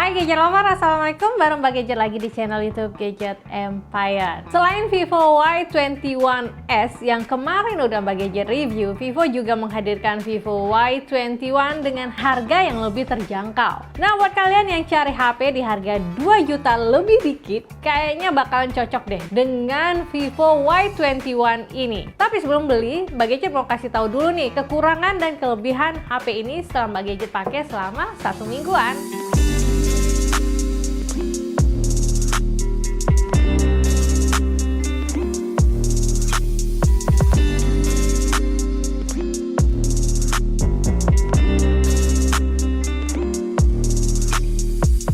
Hai Gadget Lover, Assalamualaikum, bareng Mbak Gadget lagi di channel YouTube Gadget Empire. Selain Vivo Y21s yang kemarin udah Mbak Gadget review, Vivo juga menghadirkan Vivo Y21 dengan harga yang lebih terjangkau. Nah, buat kalian yang cari HP di harga 2 juta lebih dikit, kayaknya bakalan cocok deh dengan Vivo Y21 ini. Tapi sebelum beli, Mbak Gadget mau kasih tahu dulu nih kekurangan dan kelebihan HP ini setelah Mbak Gadget pakai selama 1 mingguan.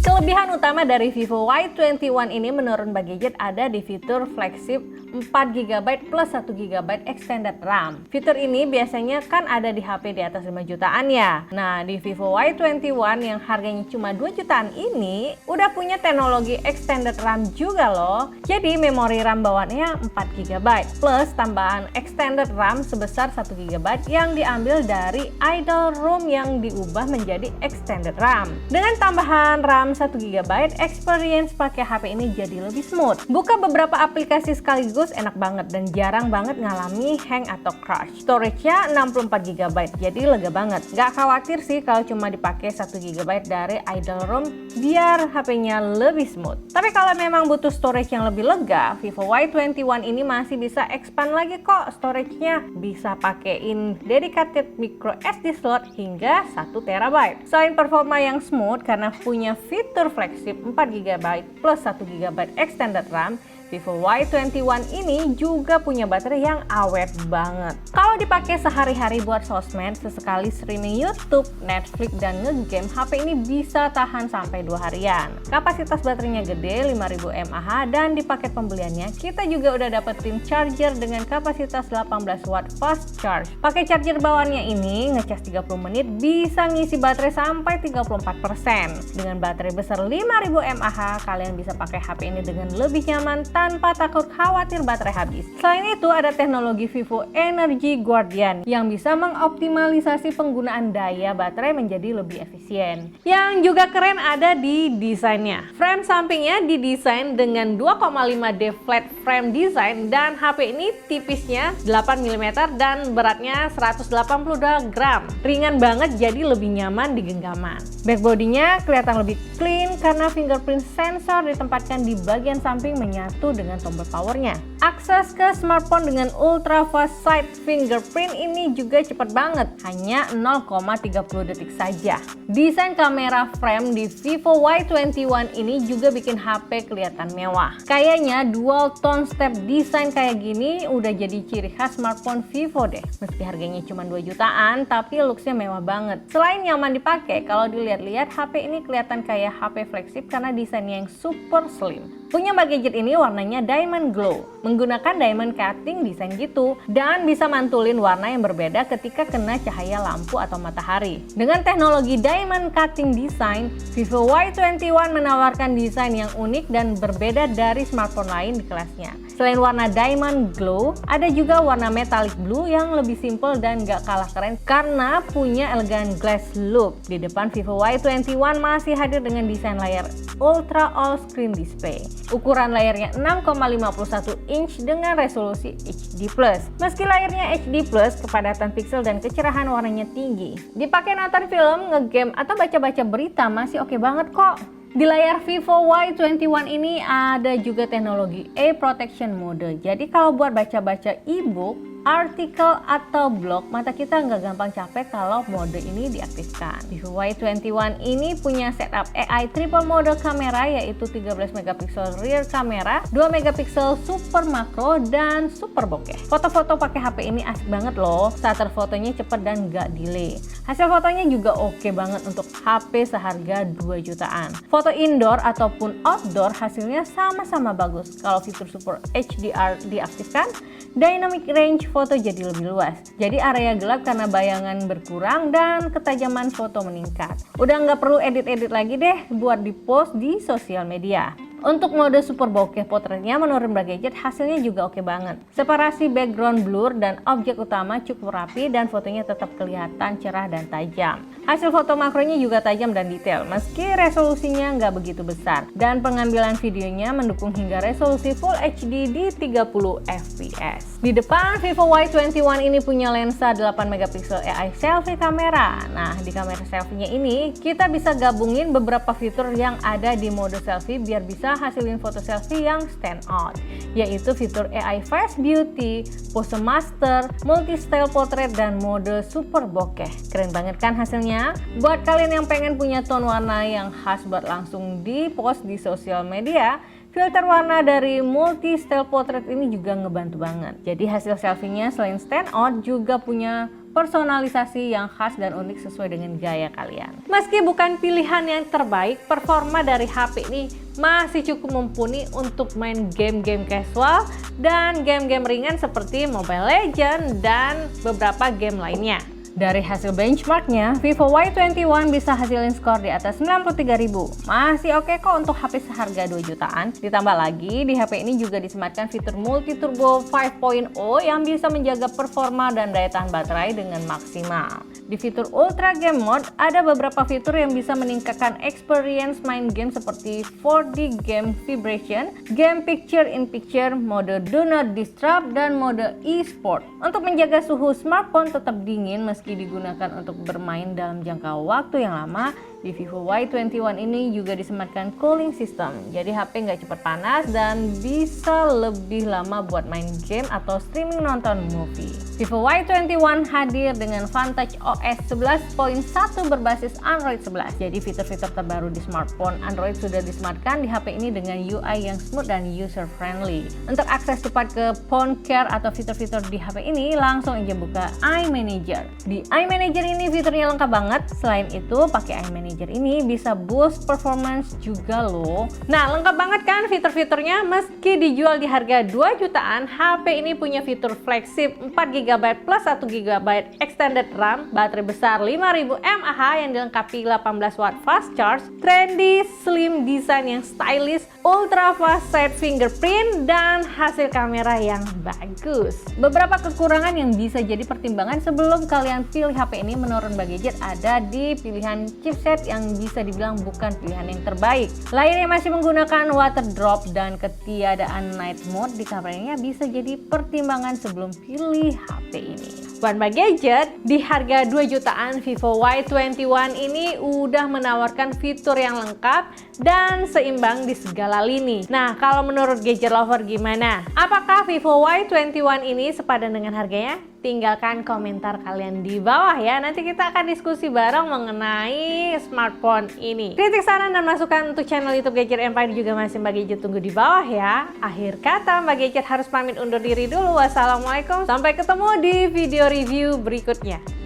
Kelebihan utama dari Vivo Y21 ini menurut Mbak Gadget ada di fitur flagship 4GB plus 1GB extended RAM. Fitur ini biasanya kan ada di HP di atas 5 jutaan ya. Nah, di Vivo Y21 yang harganya cuma 2 jutaan ini udah punya teknologi extended RAM juga loh. Jadi memori RAM bawaannya 4GB plus tambahan extended RAM sebesar 1GB yang diambil dari idle ROM yang diubah menjadi extended RAM. Dengan tambahan RAM 1GB, experience pakai HP ini jadi lebih smooth. Buka beberapa aplikasi sekaligus enak banget dan jarang banget ngalami hang atau crash. Storage-nya 64GB, jadi lega banget. Gak khawatir sih kalau cuma dipakai 1GB dari idle ROM biar HP-nya lebih smooth. Tapi kalau memang butuh storage yang lebih lega, Vivo Y21 ini masih bisa expand lagi kok storage-nya. Bisa pakein dedicated micro SD slot hingga 1TB. Selain performa yang smooth karena punya fitur flagship 4GB plus 1GB extended RAM, Vivo Y21 ini juga punya baterai yang awet banget. Kalau dipakai sehari-hari buat sosmed, sesekali streaming YouTube, Netflix, dan ngegame, HP ini bisa tahan sampai 2 harian. Kapasitas baterainya gede, 5000 mAh, dan di paket pembeliannya kita juga udah dapetin charger dengan kapasitas 18 watt fast charge. Pakai charger bawaannya ini, ngecas 30 menit bisa ngisi baterai sampai 34%. Dengan baterai besar 5000 mAh, kalian bisa pakai HP ini dengan lebih nyaman tanpa takut khawatir baterai habis. Selain itu ada teknologi Vivo Energy Guardian yang bisa mengoptimalisasi penggunaan daya baterai menjadi lebih efisien. Yang juga keren ada di desainnya. Frame sampingnya didesain dengan 2,5D flat frame design dan HP ini tipisnya 8mm dan beratnya 182 gram. Ringan banget jadi lebih nyaman di genggaman. Backbody-nya kelihatan lebih clean karena fingerprint sensor ditempatkan di bagian samping menyatu dengan tombol powernya. Akses ke smartphone dengan ultra fast side fingerprint ini juga cepat banget, hanya 0,30 detik saja. Desain kamera frame di Vivo Y21 ini juga bikin HP kelihatan mewah. Kayaknya dual tone step design kayak gini udah jadi ciri khas smartphone Vivo deh. Meski harganya cuma 2 jutaan, tapi looksnya mewah banget. Selain nyaman dipakai, kalau dilihat-lihat HP ini kelihatan kayak HP flagship karena desainnya yang super slim. Punya Mbak Gadget ini warnanya Diamond Glow, menggunakan diamond cutting desain gitu, dan bisa mantulin warna yang berbeda ketika kena cahaya lampu atau matahari. Dengan teknologi diamond cutting design, Vivo Y21 menawarkan desain yang unik dan berbeda dari smartphone lain di kelasnya. Selain warna Diamond Glow, ada juga warna metallic blue yang lebih simple dan gak kalah keren karena punya elegan glass look. Di depan Vivo Y21 masih hadir dengan desain layar Ultra All Screen Display. Ukuran layarnya 6,51 inch dengan resolusi HD+. Meski layarnya HD+, kepadatan pixel dan kecerahan warnanya tinggi. Dipakai nonton film, ngegame, atau baca-baca berita masih oke banget kok. Di layar Vivo Y21 ini ada juga teknologi e-protection mode. Jadi kalau buat baca-baca e-book, artikel atau blog, mata kita nggak gampang capek kalau mode ini diaktifkan. Vivo Y21 ini punya setup AI triple mode kamera, yaitu 13MP rear kamera, 2MP super makro, dan super bokeh. Foto-foto pakai HP ini asik banget loh. Shutter fotonya cepet dan nggak delay. Hasil fotonya juga oke banget untuk HP seharga 2 jutaan. Foto indoor ataupun outdoor hasilnya sama-sama bagus. Kalau fitur Super HDR diaktifkan, dynamic range foto jadi lebih luas. Jadi area gelap karena bayangan berkurang dan ketajaman foto meningkat. Udah nggak perlu edit-edit lagi deh buat di post di sosial media. Untuk mode super bokeh potretnya menurut Mbak Gadget hasilnya juga oke banget. Separasi background blur dan objek utama cukup rapi dan fotonya tetap kelihatan cerah dan tajam. Hasil foto makronya juga tajam dan detail meski resolusinya nggak begitu besar. Dan pengambilan videonya mendukung hingga resolusi Full HD di 30 fps. Di depan Vivo Y21 ini punya lensa 8 megapiksel AI selfie kamera. Nah, di kamera selfie-nya ini kita bisa gabungin beberapa fitur yang ada di mode selfie biar bisa hasilin foto selfie yang stand out, yaitu fitur AI Face Beauty, pose master, multi style portrait, dan mode super bokeh. Keren banget kan hasilnya? Buat kalian yang pengen punya tone warna yang khas buat langsung di post di sosial media, filter warna dari multi style portrait ini juga ngebantu banget. Jadi hasil selfie-nya selain stand out juga punya personalisasi yang khas dan unik sesuai dengan gaya kalian. Meski bukan pilihan yang terbaik, performa dari HP ini masih cukup mumpuni untuk main game-game casual dan game-game ringan seperti Mobile Legends dan beberapa game lainnya. Dari hasil benchmarknya, Vivo Y21 bisa hasilin skor di atas 93.000. Masih oke kok untuk HP seharga 2 jutaan. Ditambah lagi, di HP ini juga disematkan fitur Multi Turbo 5.0 yang bisa menjaga performa dan daya tahan baterai dengan maksimal. Di fitur Ultra Game Mode, ada beberapa fitur yang bisa meningkatkan experience main game seperti 4D Game Vibration, Game Picture in Picture, mode Do Not Disturb, dan mode e-sport. Untuk menjaga suhu smartphone tetap dingin meski digunakan untuk bermain dalam jangka waktu yang lama, di Vivo Y21 ini juga disematkan cooling system. Jadi HP nggak cepat panas dan bisa lebih lama buat main game atau streaming nonton movie. Vivo Y21 hadir dengan Vantage OS 11.1 berbasis Android 11. Jadi fitur-fitur terbaru di smartphone Android sudah disematkan di HP ini dengan UI yang smooth dan user friendly. Untuk akses cepat ke phone care atau fitur-fitur di HP ini, langsung aja buka iManager. Di iManager ini fiturnya lengkap banget. Selain itu, pakai iManager ini bisa boost performance juga loh. Nah, lengkap banget kan fitur-fiturnya. Meski dijual di harga 2 jutaan, HP ini punya fitur flagship 4GB plus 1GB extended RAM, baterai besar 5000 mAh yang dilengkapi 18 watt fast charge, trendy slim design yang stylish, ultra fast side fingerprint, dan hasil kamera yang bagus. Beberapa kekurangan yang bisa jadi pertimbangan sebelum kalian pilih HP ini menurut Mbak Gadget ada di pilihan chipset yang bisa dibilang bukan pilihan yang terbaik. Layarnya masih menggunakan water drop dan ketiadaan night mode di kameranya bisa jadi pertimbangan sebelum pilih HP ini. Buat Mbak Gadget, di harga 2 jutaan Vivo Y21 ini udah menawarkan fitur yang lengkap dan seimbang di segala lini. Nah, kalau menurut gadget lover gimana? Apakah Vivo Y21 ini sepadan dengan harganya? Tinggalkan komentar kalian di bawah ya. Nanti kita akan diskusi bareng mengenai smartphone ini. Kritik, saran, dan masukan untuk channel YouTube Gadget Empire juga masih Mbak Gadget tunggu di bawah ya. Akhir kata, Mbak Gadget harus pamit undur diri dulu. Wassalamualaikum. Sampai ketemu di video review berikutnya.